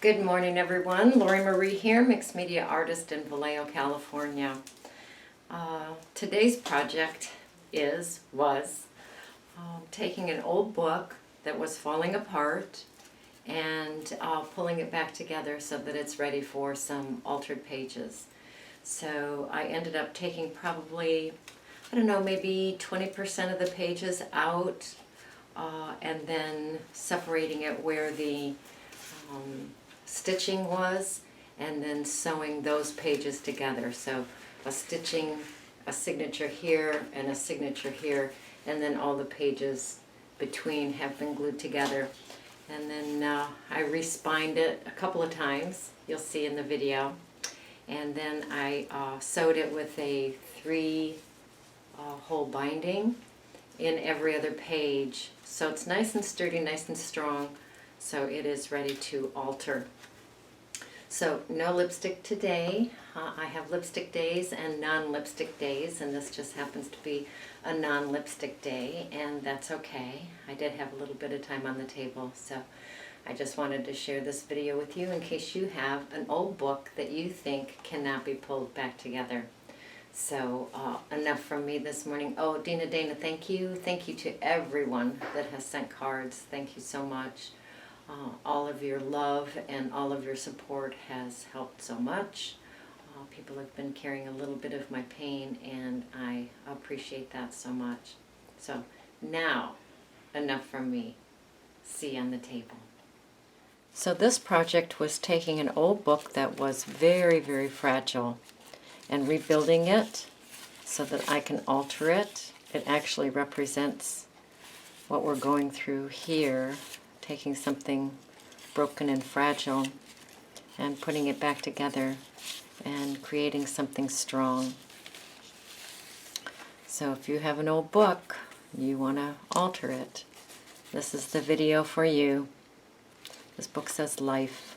Good morning, everyone. Lori Marie here, mixed media artist in Vallejo, California. Today's project was taking an old book that was falling apart and pulling it back together so that it's ready for some altered pages. So I ended up taking probably, I don't know, maybe 20% of the pages out and then separating it where the stitching was, and then sewing those pages together. So a stitching, a signature here and a signature here, and then all the pages between have been glued together. And then I respined it a couple of times, you'll see in the video, and then I sewed it with a 3-hole binding in every other page, so it's nice and sturdy, nice and strong, so it is ready to alter. So no lipstick today. I have lipstick days and non-lipstick days, and this just happens to be a non-lipstick day, and that's okay. I did have a little bit of time on the table, so I just wanted to share this video with you in case you have an old book that you think cannot be pulled back together. So enough from me this morning. Oh, Dana, thank you. Thank you to everyone that has sent cards. Thank you so much. All of your love and all of your support has helped so much. People have been carrying a little bit of my pain, and I appreciate that so much. So now, enough from me. See you on the table. So this project was taking an old book that was very, very fragile and rebuilding it so that I can alter it. It actually represents what we're going through here, taking something broken and fragile and putting it back together and creating something strong. So if you have an old book, you want to alter it, this is the video for you. This book says Life.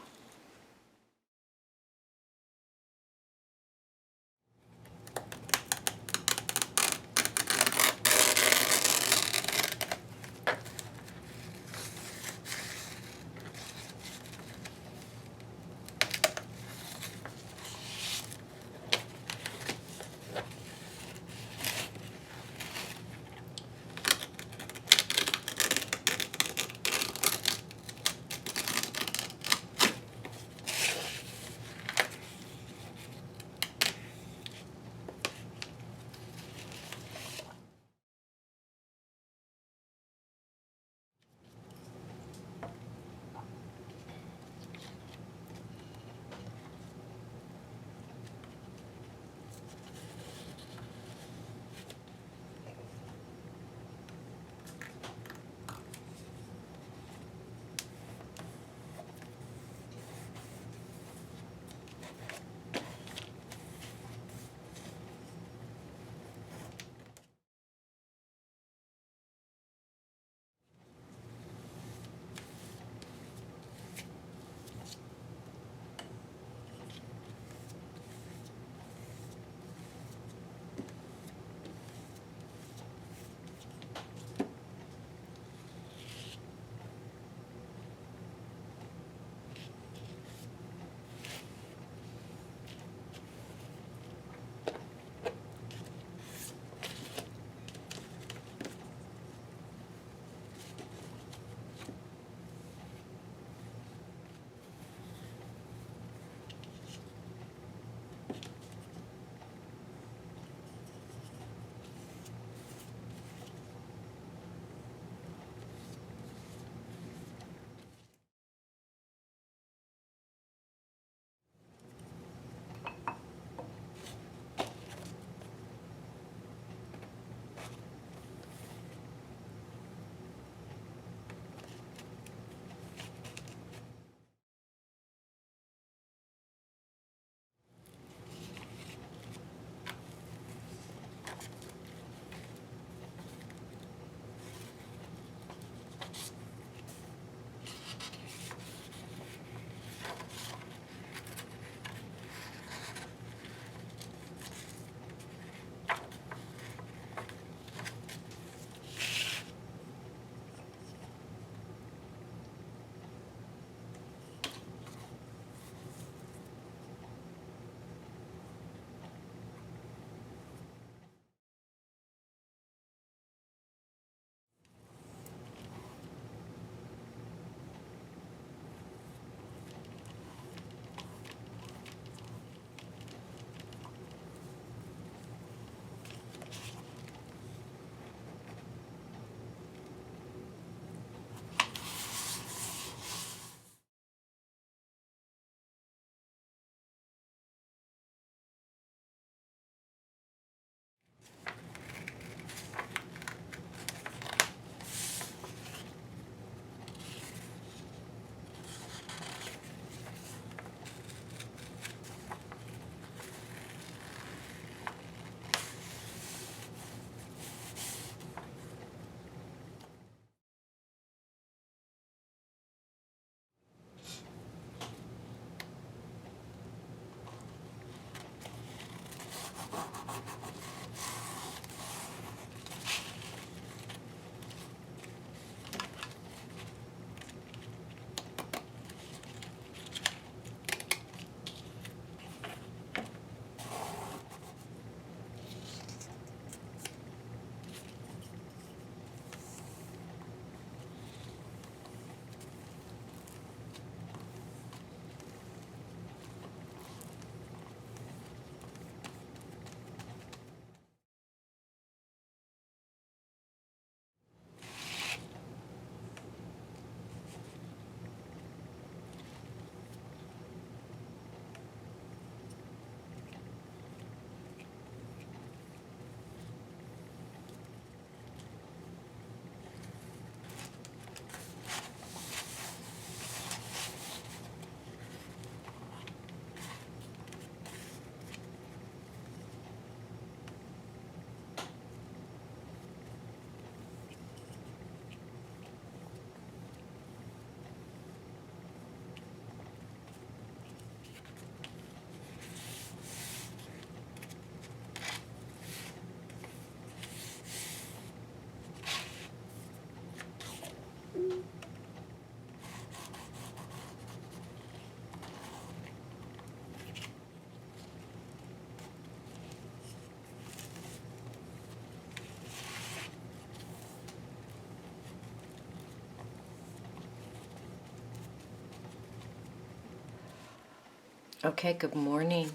Okay, good morning.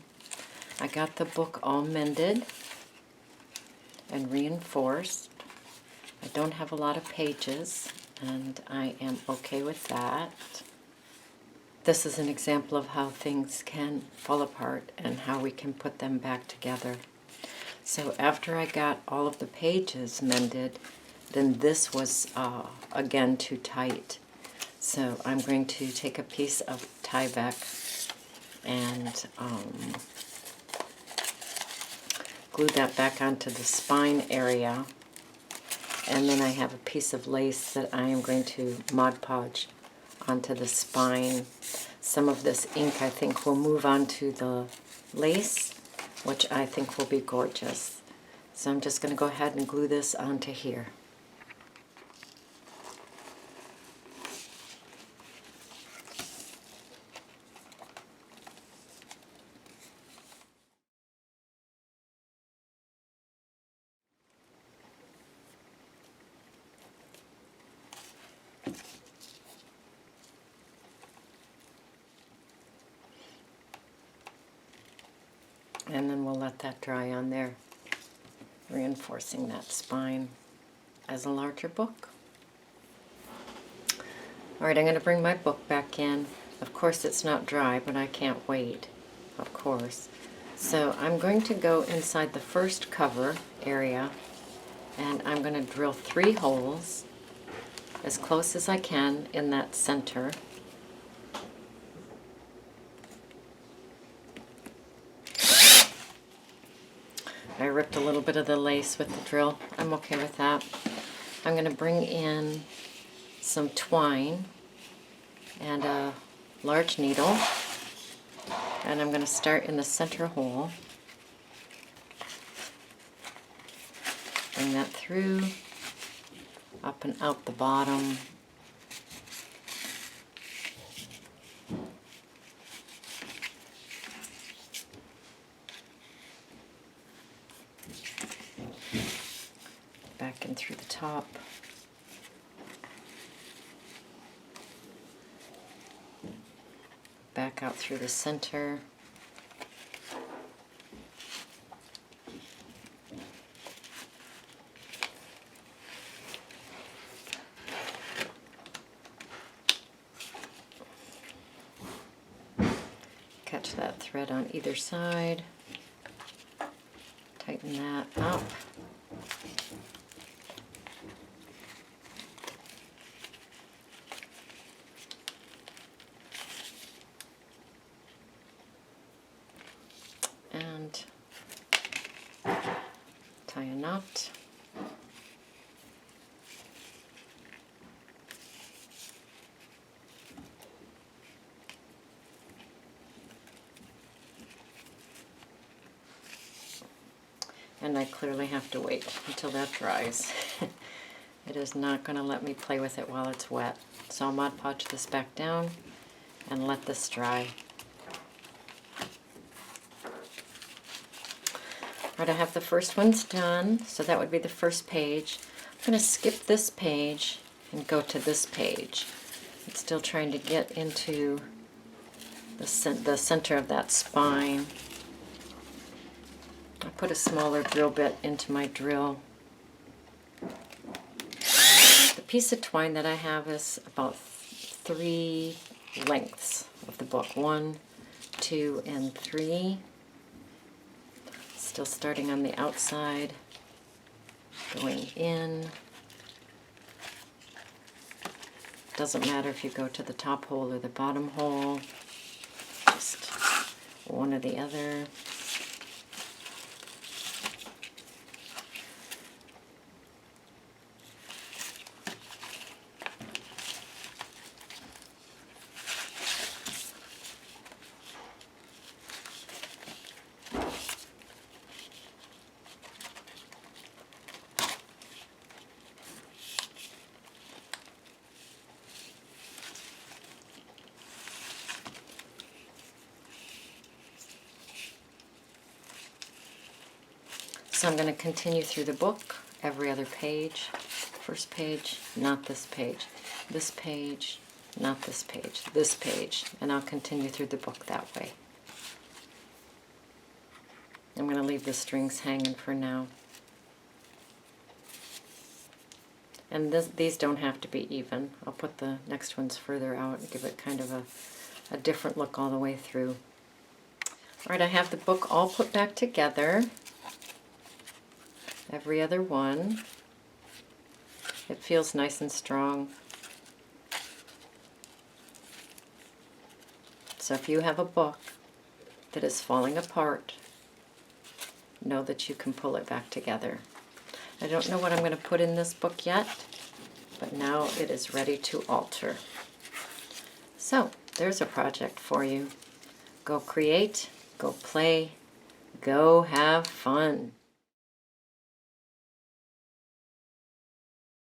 I got the book all mended and reinforced. I don't have a lot of pages, and I am okay with that. This is an example of how things can fall apart and how we can put them back together. So after I got all of the pages mended, then this was again too tight. So I'm going to take a piece of Tyvek and glue that back onto the spine area. And then I have a piece of lace that I am going to Mod Podge onto the spine. Some of this ink I think will move onto the lace, which I think will be gorgeous. So I'm just going to go ahead and glue this onto here. And then we'll let that dry on there, reinforcing that spine as a larger book. All right, I'm going to bring my book back in. Of course, it's not dry, but I can't wait, of course. So I'm going to go inside the first cover area, and I'm going to drill 3 holes as close as I can in that center. I ripped a little bit of the lace with the drill. I'm okay with that. I'm going to bring in some twine and a large needle, and I'm going to start in the center hole. Bring that through, up and out the bottom. Back in through the top. Back out through the center. Catch that thread on either side. Tighten that up. And tie a knot. And I clearly have to wait until that dries. It is not going to let me play with it while it's wet. So I'll Mod Podge this back down and let this dry. Alright, I have the first ones done, so that would be the first page. I'm going to skip this page and go to this page. It's still trying to get into the center of that spine. I put a smaller drill bit into my drill. The piece of twine that I have is about 3 lengths of the book. 1, 2, and 3. Still starting on the outside, going in. Doesn't matter if you go to the top hole or the bottom hole, just one or the other. So I'm going to continue through the book, every other page. First page, not this page. This page, not this page. This page. And I'll continue through the book that way. I'm going to leave the strings hanging for now. And these don't have to be even. I'll put the next ones further out and give it kind of a different look all the way through. All right, I have the book all put back together. Every other one. It feels nice and strong. So if you have a book that is falling apart, know that you can pull it back together. I don't know what I'm going to put in this book yet, but now it is ready to alter. So there's a project for you. Go create, go play, go have fun.